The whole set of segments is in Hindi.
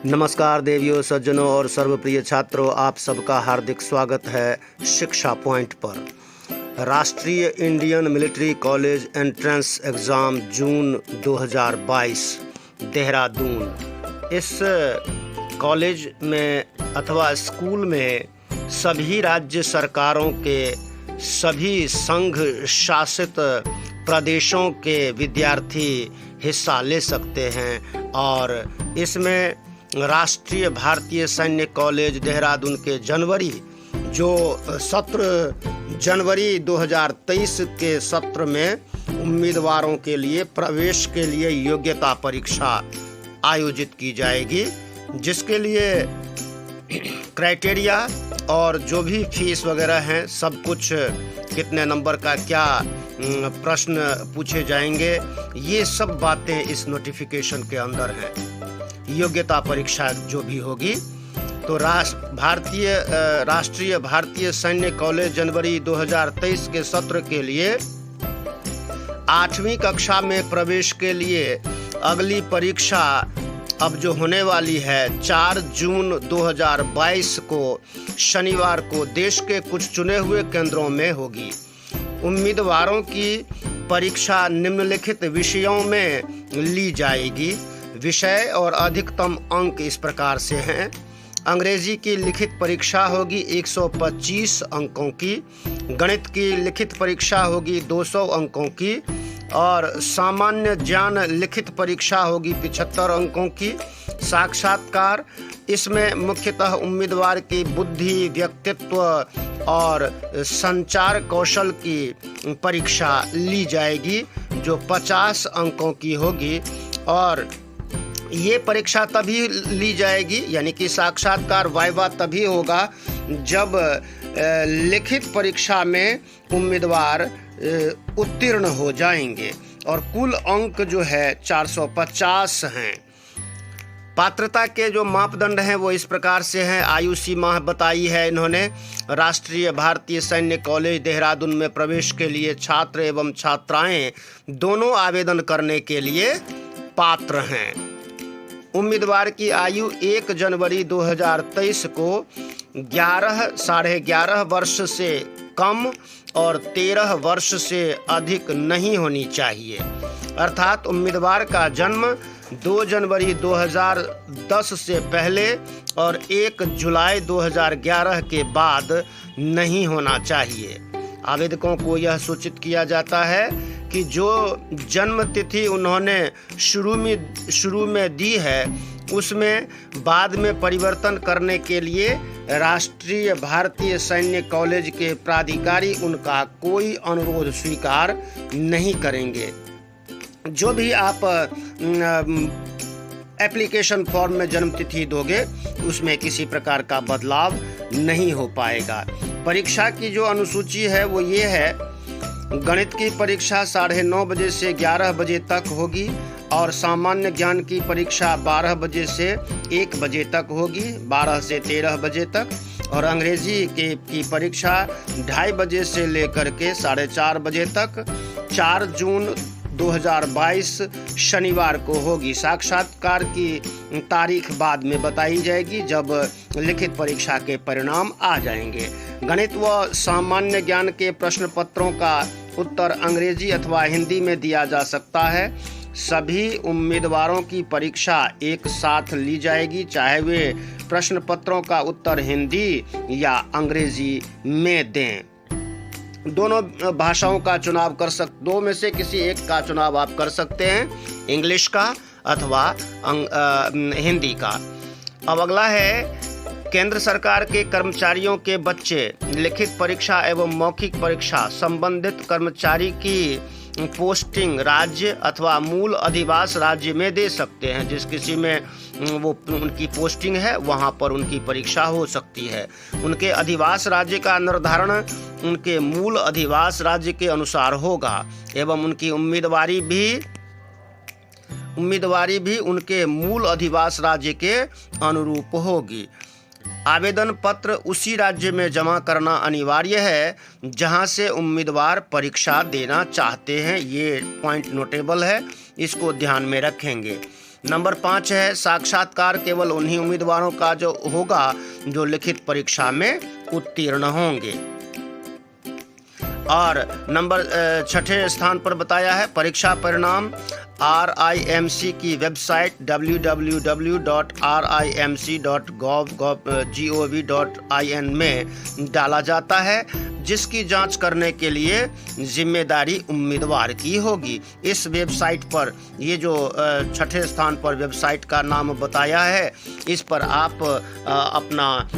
नमस्कार देवियों, सज्जनों और सर्वप्रिय छात्रों, आप सबका हार्दिक स्वागत है शिक्षा पॉइंट पर। राष्ट्रीय Indian military college entrance exam June 2022 Dehradun. इस कॉलेज में अथवा स्कूल में सभी राज्य सरकारों के सभी संघ शासित प्रदेशों के विद्यार्थी हिस्सा ले सकते हैं और इसमें राष्ट्रीय भारतीय सैन्य कॉलेज देहरादून के जनवरी 2023 के सत्र में उम्मीदवारों के लिए प्रवेश के लिए योग्यता परीक्षा आयोजित की जाएगी, जिसके लिए क्राइटेरिया और जो भी फीस वगैरह हैं, सब कुछ, कितने नंबर का क्या प्रश्न पूछे जाएंगे, ये सब बातें इस नोटिफिकेशन के अंदर हैं। योग्यता परीक्षा जो भी होगी तो राष्ट्रीय भारतीय सैन्य कॉलेज जनवरी 2023 के सत्र के लिए 8वीं कक्षा में प्रवेश के लिए अगली परीक्षा अब जो होने वाली है 4 जून 2022 को शनिवार को देश के कुछ चुने हुए केंद्रों में होगी। उम्मीदवारों की परीक्षा निम्नलिखित विषयों में ली जाएगी। विषय और अधिकतम अंक इस प्रकार से हैं। अंग्रेजी की लिखित परीक्षा होगी 125 अंकों की, गणित की लिखित परीक्षा होगी 200 अंकों की और सामान्य ज्ञान लिखित परीक्षा होगी 75 अंकों की। साक्षात्कार, इसमें मुख्यतः उम्मीदवार की बुद्धि, व्यक्तित्व और संचार कौशल की परीक्षा ली जाएगी जो 50 अंकों की होगी और ये परीक्षा तभी ली जाएगी, यानी कि साक्षात्कार वाइवा तभी होगा जब लिखित परीक्षा में उम्मीदवार उत्तीर्ण हो जाएंगे और कुल अंक जो है 450 हैं। पात्रता के जो मापदंड हैं वो इस प्रकार से हैं। आयु सीमा बताई है इन्होंने। राष्ट्रीय भारतीय सैन्य कॉलेज देहरादून में प्रवेश के लिए छात्र एवं छात्राएं दोनों आवेदन करने के लिए पात्र हैं। उम्मीदवार की आयु 1 जनवरी 2023 को 11.5 वर्ष से कम और 13 वर्ष से अधिक नहीं होनी चाहिए, अर्थात उम्मीदवार का जन्म 2 जनवरी 2010 से पहले और 1 जुलाई 2011 के बाद नहीं होना चाहिए। आवेदकों को यह सूचित किया जाता है कि जो जन्म तिथि उन्होंने शुरू में दी है उसमें बाद में परिवर्तन करने के लिए राष्ट्रीय भारतीय सैन्य कॉलेज के प्राधिकारी उनका कोई अनुरोध स्वीकार नहीं करेंगे। जो भी आप एप्लीकेशन फॉर्म में जन्म तिथि दोगे उसमें किसी प्रकार का बदलाव नहीं हो पाएगा। परीक्षा की जो अनुसूची है वो ये है। गणित की परीक्षा 9:30 बजे से 11 बजे तक होगी और सामान्य ज्ञान की परीक्षा 12 बजे से 1 बजे तक होगी, 12 से 13 बजे तक, और अंग्रेजी की परीक्षा 2:30 बजे से लेकर के 4:30 बजे तक 4 जून 2022 शनिवार को होगी। साक्षात्कार की तारीख बाद में बताई जाएगी जब लिखित परीक्षा के परिणाम आ जाएंगे। गणित व सामान्य ज्ञान के प्रश्न पत्रों का उत्तर अंग्रेजी अथवा हिंदी में दिया जा सकता है। सभी उम्मीदवारों की परीक्षा एक साथ ली जाएगी, चाहे वे प्रश्न पत्रों का उत्तर हिंदी या अंग्रेजी में दें। दोनों भाषाओं का चुनाव दो में से किसी एक का चुनाव आप कर सकते हैं, इंग्लिश का अथवा हिंदी का। अब अगला है केंद्र सरकार के कर्मचारियों के बच्चे लिखित परीक्षा एवं मौखिक परीक्षा संबंधित कर्मचारी की पोस्टिंग राज्य अथवा मूल अधिवास राज्य में दे सकते हैं। जिस किसी में वो उनकी पोस्टिंग है वहाँ पर उनकी परीक्षा हो सकती है। उनके अधिवास राज्य का निर्धारण उनके मूल अधिवास राज्य के अनुसार होगा एवं उनकी उम्मीदवारी भी उनके मूल अधिवास राज्य के अनुरूप होगी। आवेदन पत्र उसी राज्य में जमा करना अनिवार्य है जहां से उम्मीदवार परीक्षा देना चाहते हैं। ये पॉइंट नोटेबल है, इसको ध्यान में रखेंगे। नंबर 5 है साक्षात्कार केवल उन्हीं उम्मीदवारों का जो होगा जो लिखित परीक्षा में उत्तीर्ण होंगे। और नंबर 6 स्थान पर बताया है परीक्षा परिणाम RIMC की वेबसाइट www.rimc.gov.in में डाला जाता है, जिसकी जांच करने के लिए जिम्मेदारी उम्मीदवार की होगी। इस वेबसाइट पर ये जो 6 स्थान पर वेबसाइट का नाम बताया है, इस पर आप अपना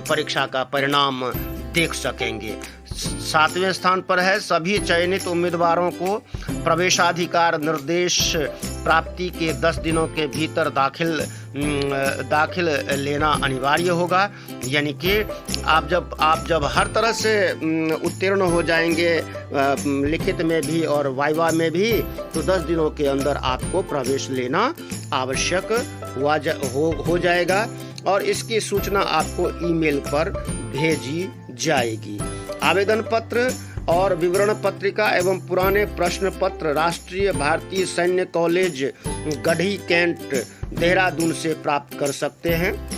परीक्षा का परिणाम देख सकेंगे। 7वें स्थान पर है सभी चयनित उम्मीदवारों को प्रवेशाधिकार निर्देश प्राप्ति के 10 दिनों के भीतर दाखिल लेना अनिवार्य होगा। यानी कि आप जब हर तरह से उत्तीर्ण हो जाएंगे लिखित में भी और वाइवा में भी, तो 10 दिनों के अंदर आपको प्रवेश लेना आवश्यक हो जाएगा और इसकी सूचना आपको ईमेल पर भेजी जाएगी। आवेदन पत्र और विवरण पत्रिका एवं पुराने प्रश्न पत्र राष्ट्रीय भारतीय सैन्य कॉलेज गढ़ी कैंट देहरादून से प्राप्त कर सकते हैं।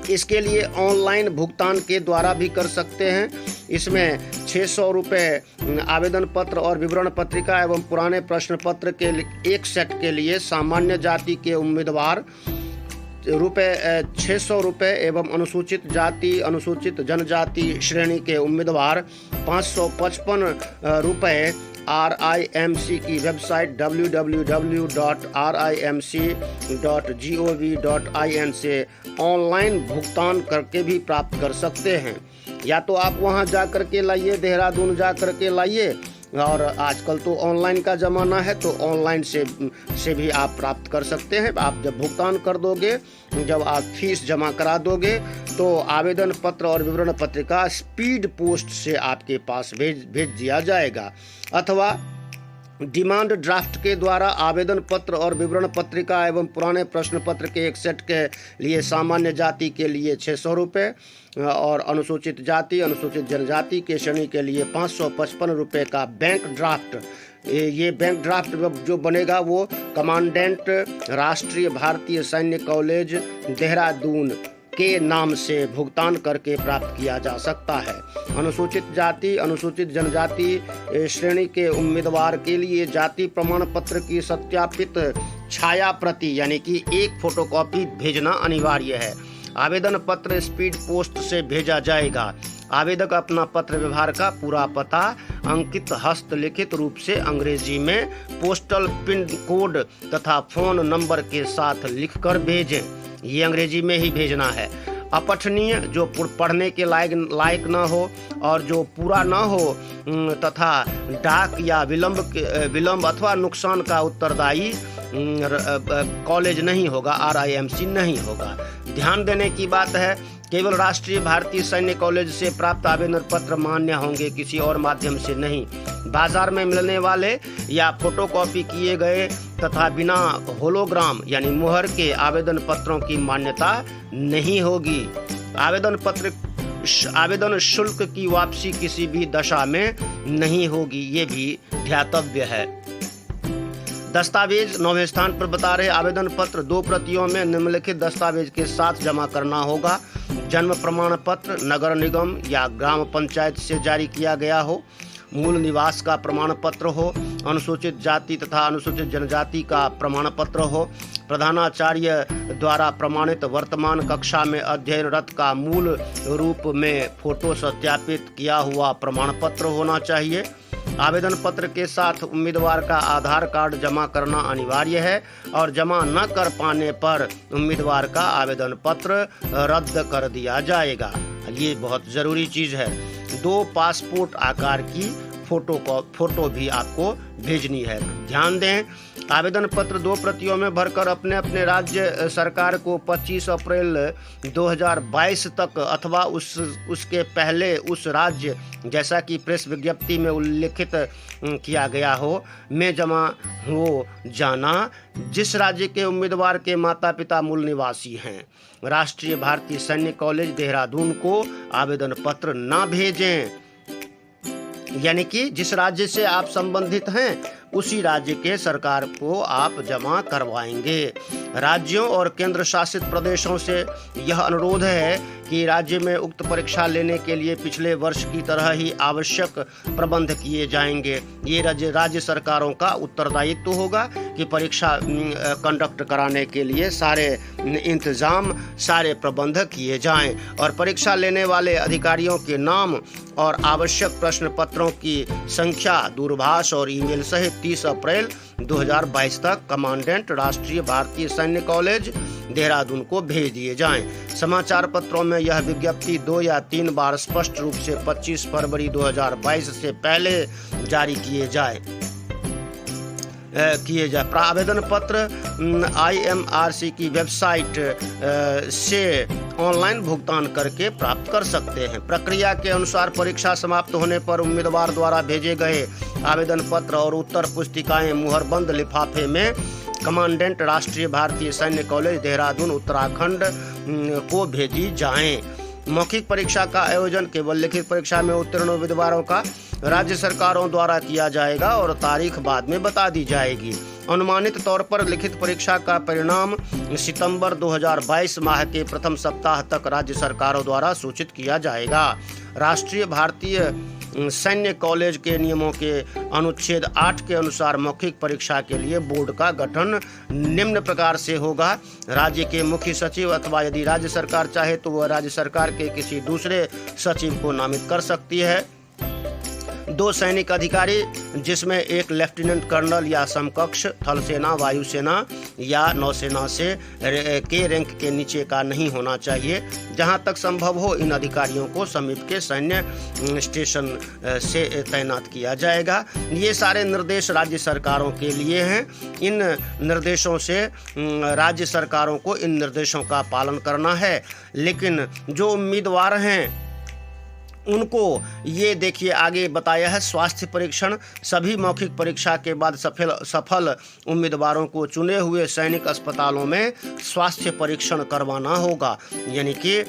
इसके लिए ऑनलाइन भुगतान के द्वारा भी कर सकते हैं। इसमें 600 रुपये आवेदन पत्र और विवरण पत्रिका एवं पुराने प्रश्न पत्र के एक सेट के लिए सामान्य जाति के उम्मीदवार 600 रुपये एवं अनुसूचित जाति अनुसूचित जनजाति श्रेणी के उम्मीदवार 555 रुपये RIMC की वेबसाइट www.rimc.gov.in से ऑनलाइन भुगतान करके भी प्राप्त कर सकते हैं। या तो आप वहां जा कर के लाइए, देहरादून जा कर के लाइए, और आजकल तो ऑनलाइन का ज़माना है, तो ऑनलाइन से भी आप प्राप्त कर सकते हैं। आप जब भुगतान कर दोगे, जब आप फीस जमा करा दोगे, तो आवेदन पत्र और विवरण पत्रिका स्पीड पोस्ट से आपके पास भेज दिया जाएगा। अथवा डिमांड ड्राफ्ट के द्वारा आवेदन पत्र और विवरण पत्रिका एवं पुराने प्रश्न पत्र के एक सेट के लिए सामान्य जाति के लिए 600 रुपये और अनुसूचित जाति अनुसूचित जनजाति के श्रेणी के लिए 555 रुपये का बैंक ड्राफ्ट, ये बैंक ड्राफ्ट जो बनेगा वो कमांडेंट राष्ट्रीय भारतीय सैन्य कॉलेज देहरादून के नाम से भुगतान करके प्राप्त किया जा सकता है। अनुसूचित जाति अनुसूचित जनजाति श्रेणी के उम्मीदवार के लिए जाति प्रमाण पत्र की सत्यापित छाया प्रति यानी कि एक फोटोकॉपी भेजना अनिवार्य है। आवेदन पत्र स्पीड पोस्ट से भेजा जाएगा। आवेदक अपना पत्र व्यवहार का पूरा पता अंकित हस्तलिखित रूप से अंग्रेजी में पोस्टल पिन कोड तथा फोन नंबर के साथ लिखकर भेजें। ये अंग्रेजी में ही भेजना है। अपठनीय जो पढ़ने के लायक न हो और जो पूरा न हो तथा डाक या विलंब अथवा नुकसान का उत्तरदायी कॉलेज नहीं होगा, RIMC नहीं होगा। ध्यान देने की बात है, केवल राष्ट्रीय भारतीय सैन्य कॉलेज से प्राप्त आवेदन पत्र मान्य होंगे, किसी और माध्यम से नहीं। बाजार में मिलने वाले या फोटोकॉपी किए गए तथा बिना होलोग्राम यानी मुहर के आवेदन पत्रों की मान्यता नहीं होगी। आवेदन शुल्क की वापसी किसी भी दशा में नहीं होगी, ये भी ध्यातव्य है। दस्तावेज 9वें स्थान पर बता रहे आवेदन पत्र 2 प्रतियों में निम्नलिखित दस्तावेज के साथ जमा करना होगा। जन्म प्रमाण पत्र नगर निगम या ग्राम पंचायत से जारी किया गया हो, मूल निवास का प्रमाण पत्र हो, अनुसूचित जाति तथा अनुसूचित जनजाति का प्रमाण पत्र हो, प्रधानाचार्य द्वारा प्रमाणित वर्तमान कक्षा में अध्ययनरत का मूल रूप में फोटो सत्यापित किया हुआ प्रमाण पत्र होना चाहिए। आवेदन पत्र के साथ उम्मीदवार का आधार कार्ड जमा करना अनिवार्य है और जमा न कर पाने पर उम्मीदवार का आवेदन पत्र रद्द कर दिया जाएगा। ये बहुत ज़रूरी चीज़ है। 2 पासपोर्ट आकार की फोटो भी आपको भेजनी है। ध्यान दें, आवेदन पत्र 2 प्रतियों में भरकर अपने अपने राज्य सरकार को 25 अप्रैल 2022 तक अथवा उसके पहले उस राज्य, जैसा कि प्रेस विज्ञप्ति में उल्लेखित किया गया हो, में जमा हो जाना जिस राज्य के उम्मीदवार के माता पिता मूल निवासी हैं। राष्ट्रीय भारतीय सैन्य कॉलेज देहरादून को आवेदन पत्र न भेजें, यानी कि जिस राज्य से आप संबंधित हैं उसी राज्य के सरकार को आप जमा करवाएंगे। राज्यों और केंद्र शासित प्रदेशों से यह अनुरोध है कि राज्य में उक्त परीक्षा लेने के लिए पिछले वर्ष की तरह ही आवश्यक प्रबंध किए जाएंगे। ये राज्य सरकारों का उत्तरदायित्व होगा कि परीक्षा कंडक्ट कराने के लिए सारे इंतजाम, सारे प्रबंध किए जाएं और परीक्षा लेने वाले अधिकारियों के नाम और आवश्यक प्रश्न पत्रों की संख्या, दूरभाष और ईमेल सहित 30 अप्रैल 2022 तक कमांडेंट राष्ट्रीय भारतीय सैन्य कॉलेज देहरादून को भेज दिए जाएं। समाचार पत्रों में यह विज्ञप्ति 2 या 3 बार स्पष्ट रूप से 25 फरवरी 2022 से पहले जारी किए जाए। आवेदन पत्र IMRC की वेबसाइट से ऑनलाइन भुगतान करके प्राप्त कर सकते हैं। प्रक्रिया के अनुसार परीक्षा समाप्त होने पर उम्मीदवार द्वारा भेजे गए आवेदन पत्र और उत्तर पुस्तिकाएं मुहरबंद लिफाफे में कमांडेंट राष्ट्रीय भारतीय सैन्य कॉलेज देहरादून उत्तराखंड को भेजी जाएं। मौखिक परीक्षा का आयोजन केवल लिखित परीक्षा में उत्तीर्ण उम्मीदवारों का राज्य सरकारों द्वारा किया जाएगा और तारीख बाद में बता दी जाएगी। अनुमानित तौर पर लिखित परीक्षा का परिणाम सितंबर 2022 माह के प्रथम सप्ताह तक राज्य सरकारों द्वारा सूचित किया जाएगा। राष्ट्रीय भारतीय सैन्य कॉलेज के नियमों के अनुच्छेद 8 के अनुसार मौखिक परीक्षा के लिए बोर्ड का गठन निम्न प्रकार से होगा। राज्य के मुख्य सचिव अथवा यदि राज्य सरकार चाहे तो वह राज्य सरकार के किसी दूसरे सचिव को नामित कर सकती है। 2 सैनिक अधिकारी जिसमें एक लेफ्टिनेंट कर्नल या समकक्ष थल सेना, वायुसेना या नौसेना से के रैंक के नीचे का नहीं होना चाहिए। जहां तक संभव हो इन अधिकारियों को समीप के सैन्य स्टेशन से तैनात किया जाएगा। ये सारे निर्देश राज्य सरकारों के लिए हैं। इन निर्देशों से राज्य सरकारों को इन निर्देशों का पालन करना है। लेकिन जो उम्मीदवार हैं उनको ये देखिए आगे बताया है, स्वास्थ्य परीक्षण सभी मौखिक परीक्षा के बाद सफल उम्मीदवारों को चुने हुए सैनिक अस्पतालों में स्वास्थ्य परीक्षण करवाना होगा, यानी कि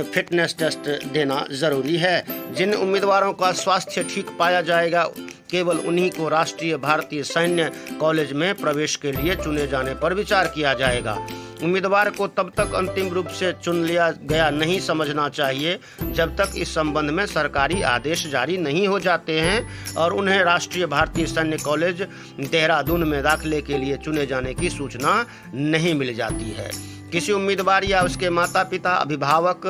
फिटनेस टेस्ट देना ज़रूरी है। जिन उम्मीदवारों का स्वास्थ्य ठीक पाया जाएगा केवल उन्हीं को राष्ट्रीय भारतीय सैन्य कॉलेज में प्रवेश के लिए चुने जाने पर विचार किया जाएगा। उम्मीदवार को तब तक अंतिम रूप से चुन लिया गया नहीं समझना चाहिए जब तक इस संबंध में सरकारी आदेश जारी नहीं हो जाते हैं और उन्हें राष्ट्रीय भारतीय सैन्य कॉलेज देहरादून में दाखिले के लिए चुने जाने की सूचना नहीं मिल जाती है। किसी उम्मीदवार या उसके माता पिता, अभिभावक,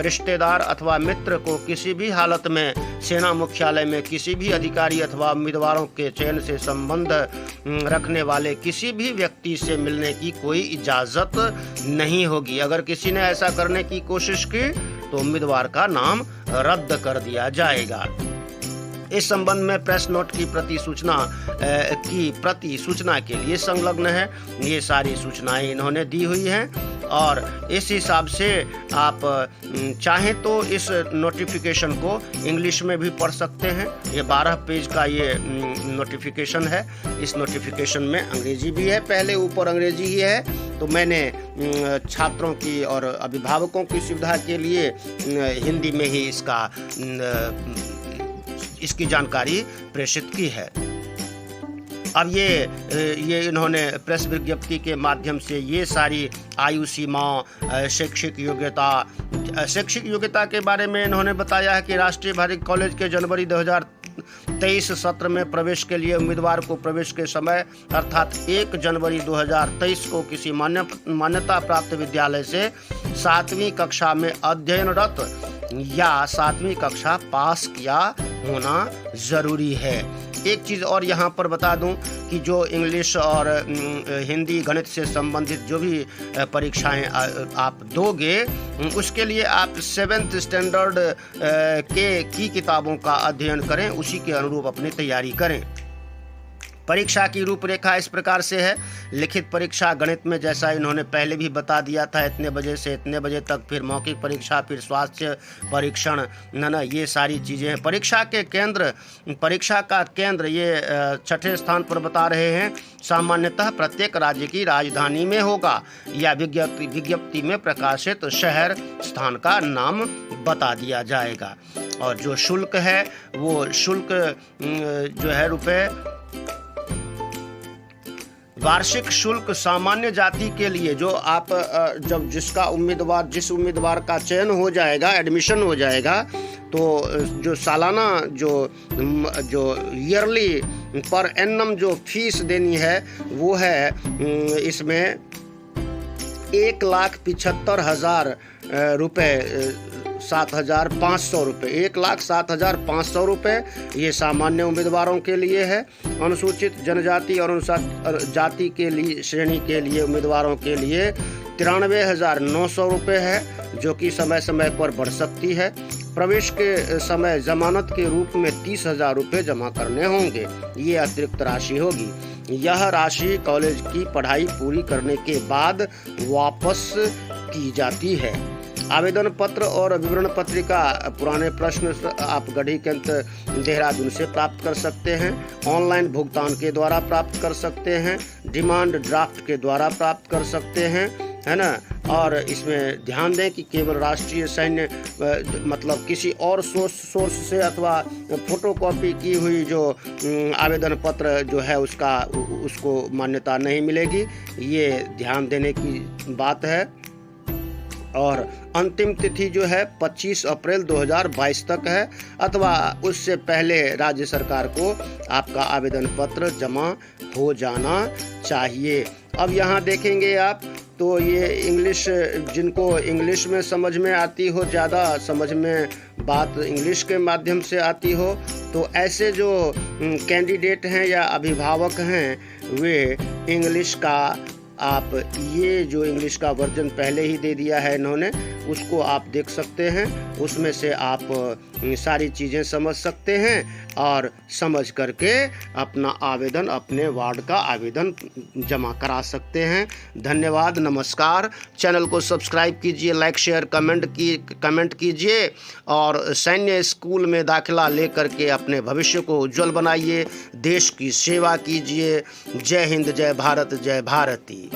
रिश्तेदार अथवा मित्र को किसी भी हालत में सेना मुख्यालय में किसी भी अधिकारी अथवा उम्मीदवारों के चयन से संबंध रखने वाले किसी भी व्यक्ति से मिलने की कोई इजाज़त नहीं होगी। अगर किसी ने ऐसा करने की कोशिश की तो उम्मीदवार का नाम रद्द कर दिया जाएगा। इस संबंध में प्रेस नोट की प्रति सूचना के लिए संलग्न है। ये सारी सूचनाएं इन्होंने दी हुई हैं और इस हिसाब से आप चाहें तो इस नोटिफिकेशन को इंग्लिश में भी पढ़ सकते हैं। ये 12 पेज का ये नोटिफिकेशन है। इस नोटिफिकेशन में अंग्रेजी भी है, पहले ऊपर अंग्रेजी ही है, तो मैंने छात्रों की और अभिभावकों की सुविधा के लिए हिंदी में ही इसकी जानकारी प्रेषित की है। अब ये इन्होंने प्रेस विज्ञप्ति के माध्यम से ये सारी आयु सीमा, शैक्षिक योग्यता के बारे में इन्होंने बताया है कि राष्ट्रीय भारतीय कॉलेज के जनवरी 2023 सत्र में प्रवेश के लिए उम्मीदवार को प्रवेश के समय अर्थात 1 जनवरी 2023 को किसी मान्यता प्राप्त विद्यालय से 7वीं कक्षा में अध्ययनरत या 7वीं कक्षा पास किया होना जरूरी है। एक चीज़ और यहाँ पर बता दूं कि जो इंग्लिश और हिंदी, गणित से संबंधित जो भी परीक्षाएं आप दोगे उसके लिए आप 7th स्टैंडर्ड की किताबों का अध्ययन करें, उसी के अनुरूप अपनी तैयारी करें। परीक्षा की रूपरेखा इस प्रकार से है। लिखित परीक्षा गणित में जैसा इन्होंने पहले भी बता दिया था, इतने बजे से इतने बजे तक, फिर मौखिक परीक्षा, फिर स्वास्थ्य परीक्षण, ये सारी चीज़ें हैं। परीक्षा का केंद्र ये 6ठे स्थान पर बता रहे हैं। सामान्यतः प्रत्येक राज्य की राजधानी में होगा या विज्ञप्ति में प्रकाशित शहर स्थान का नाम बता दिया जाएगा। और जो शुल्क है वो शुल्क जो है वार्षिक शुल्क सामान्य जाति के लिए जो आप जब जिस उम्मीदवार का चयन हो जाएगा, एडमिशन हो जाएगा, तो जो सालाना जो ईयरली पर एनम जो फीस देनी है वो है इसमें 1,75,000 रुपये, 7,500 रुपये, 1,07,500 रुपये ये सामान्य उम्मीदवारों के लिए है। अनुसूचित जनजाति और अनुसूचित जाति के लिए श्रेणी के लिए उम्मीदवारों के लिए 93,900 रुपये है, जो कि समय समय पर बढ़ सकती है। प्रवेश के समय जमानत के रूप में 30,000 रुपये जमा करने होंगे, ये अतिरिक्त राशि होगी। यह राशि कॉलेज की पढ़ाई पूरी करने के बाद वापस की जाती है। आवेदन पत्र और विवरण पत्रिका पुराने प्रश्न आप गढ़ी केंद्र देहरादून से प्राप्त कर सकते हैं, ऑनलाइन भुगतान के द्वारा प्राप्त कर सकते हैं, डिमांड ड्राफ्ट के द्वारा प्राप्त कर सकते हैं, है ना। और इसमें ध्यान दें कि केवल राष्ट्रीय सैन्य मतलब किसी और सोर्स से अथवा फोटोकॉपी की हुई जो आवेदन पत्र जो है उसको मान्यता नहीं मिलेगी, ये ध्यान देने की बात है। और अंतिम तिथि जो है 25 अप्रैल 2022 तक है, अथवा उससे पहले राज्य सरकार को आपका आवेदन पत्र जमा हो जाना चाहिए। अब यहाँ देखेंगे आप तो ये इंग्लिश, जिनको इंग्लिश में समझ में आती हो, ज़्यादा समझ में बात इंग्लिश के माध्यम से आती हो, तो ऐसे जो कैंडिडेट हैं या अभिभावक हैं वे इंग्लिश का आप ये जो इंग्लिश का वर्जन पहले ही दे दिया है इन्होंने, उसको आप देख सकते हैं। उसमें से आप सारी चीज़ें समझ सकते हैं और समझ करके अपना आवेदन, अपने वार्ड का आवेदन जमा करा सकते हैं। धन्यवाद, नमस्कार। चैनल को सब्सक्राइब कीजिए, लाइक शेयर कमेंट कीजिए और सैन्य स्कूल में दाखिला लेकर के अपने भविष्य को उज्जवल बनाइए, देश की सेवा कीजिए। जय हिंद, जय भारत, जय भारती।